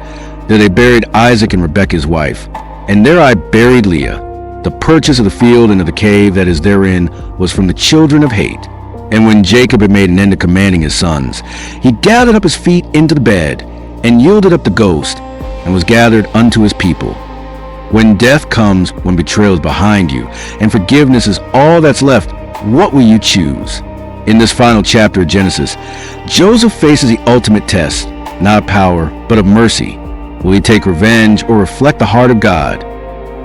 S1: There they buried Isaac and Rebekah his wife. And there I buried Leah. The purchase of the field and of the cave that is therein was from the children of Heth. And when Jacob had made an end of commanding his sons, he gathered up his feet into the bed, and yielded up the ghost, and was gathered unto his people. When death comes, when betrayal is behind you, and forgiveness is all that's left, what will you choose? In this final chapter of Genesis, Joseph faces the ultimate test, not of power, but of mercy. Will he take revenge or reflect the heart of God?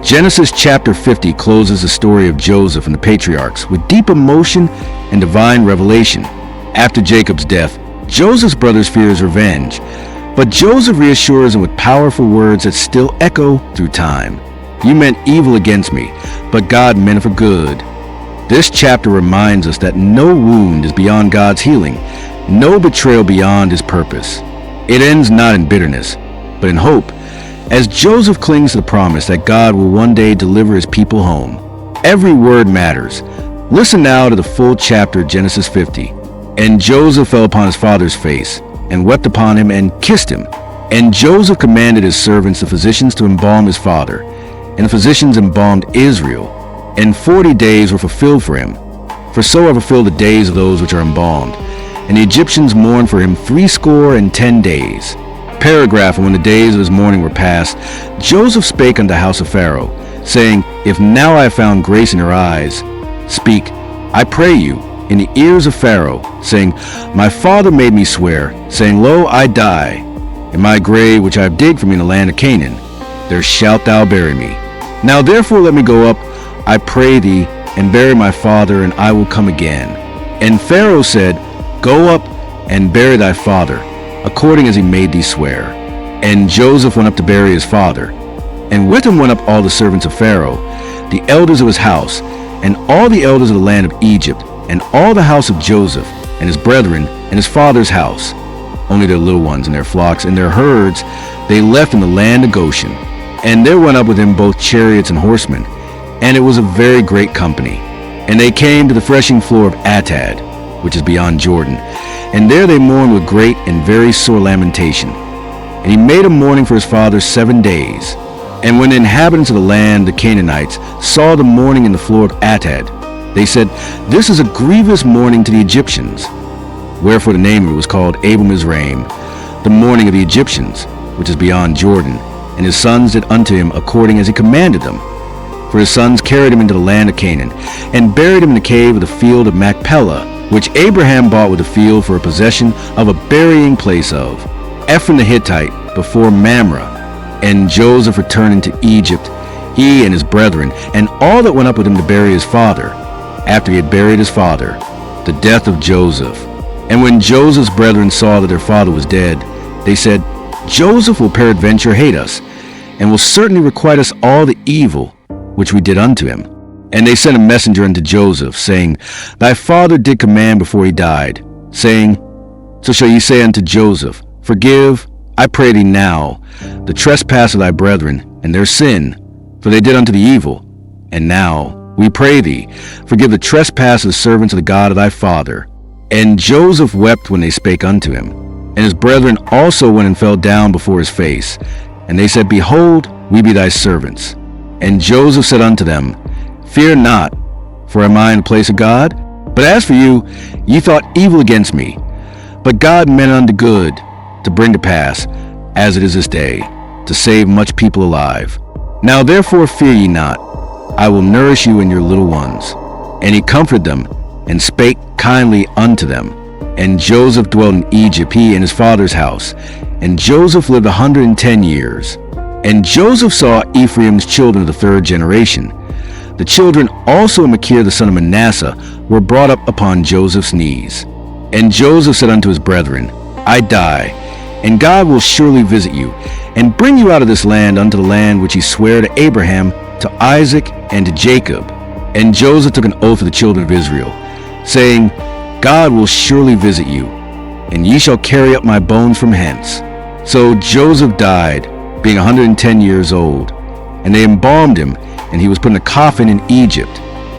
S1: Genesis chapter 50 closes the story of Joseph and the patriarchs with deep emotion and divine revelation. After Jacob's death, Joseph's brothers fear his revenge, but Joseph reassures them with powerful words that still echo through time. You meant evil against me, but God meant it for good. This chapter reminds us that no wound is beyond God's healing, no betrayal beyond his purpose. It ends not in bitterness, but in hope, as Joseph clings to the promise that God will one day deliver his people home. Every word matters. Listen now to the full chapter of Genesis 50. And Joseph fell upon his father's face, and wept upon him, and kissed him. And Joseph commanded his servants, the physicians, to embalm his father. And the physicians embalmed Israel. And 40 days were fulfilled for him. For so are fulfilled the days of those which are embalmed. And the Egyptians mourned for him 70 days. Paragraph. And when the days of his mourning were past, Joseph spake unto the house of Pharaoh, saying, If now I have found grace in your eyes, speak, I pray you, in the ears of Pharaoh, saying, My father made me swear, saying, Lo, I die. In my grave which I have digged for me in the land of Canaan, there shalt thou bury me. Now therefore let me go up, I pray thee, and bury my father, and I will come again. And Pharaoh said, Go up and bury thy father, according as he made thee swear. And Joseph went up to bury his father. And with him went up all the servants of Pharaoh, the elders of his house, and all the elders of the land of Egypt, and all the house of Joseph, and his brethren, and his father's house. Only their little ones and their flocks and their herds they left in the land of Goshen. And there went up with him both chariots and horsemen, and it was a very great company. And they came to the threshing floor of Atad, which is beyond Jordan. And there they mourned with great and very sore lamentation. And he made a mourning for his father 7 days. And when the inhabitants of the land, the Canaanites, saw the mourning in the floor of Atad, they said, This is a grievous mourning to the Egyptians. Wherefore the name of it was called Abel Mizraim, the mourning of the Egyptians, which is beyond Jordan. and his sons did unto him according as he commanded them. For his sons carried him into the land of Canaan, and buried him in the cave of the field of Machpelah, which Abraham bought with a field for a possession of a burying place of Ephron the Hittite before Mamre. And Joseph returned into Egypt, he and his brethren, and all that went up with him to bury his father, after he had buried his father, the death of Joseph. And when Joseph's brethren saw that their father was dead, they said, Joseph will peradventure hate us, and will certainly requite us all the evil which we did unto him. And they sent a messenger unto Joseph, saying, Thy father did command before he died, saying, So shall ye say unto Joseph, Forgive, I pray thee now, the trespass of thy brethren, and their sin, for they did unto thee evil. And now, we pray thee, forgive the trespass of the servants of the God of thy father. And Joseph wept when they spake unto him. And his brethren also went and fell down before his face. And they said, Behold, we be thy servants. And Joseph said unto them, Fear not, for am I in the place of God? But as for you, ye thought evil against me. But God meant unto good, to bring to pass, as it is this day, to save much people alive. Now therefore fear ye not, I will nourish you and your little ones. And he comforted them, and spake kindly unto them. And Joseph dwelt in Egypt, he and his father's house. And Joseph lived 110 years. And Joseph saw Ephraim's children of the third generation. The children also of Machir the son of Manasseh were brought up upon Joseph's knees. And Joseph said unto his brethren, I die, and God will surely visit you, and bring you out of this land unto the land which he sware to Abraham, to Isaac, and to Jacob. And Joseph took an oath of the children of Israel, saying, God will surely visit you, and ye shall carry up my bones from hence. So Joseph died, being 110 years old, and they embalmed him, and he was put in a coffin in Egypt,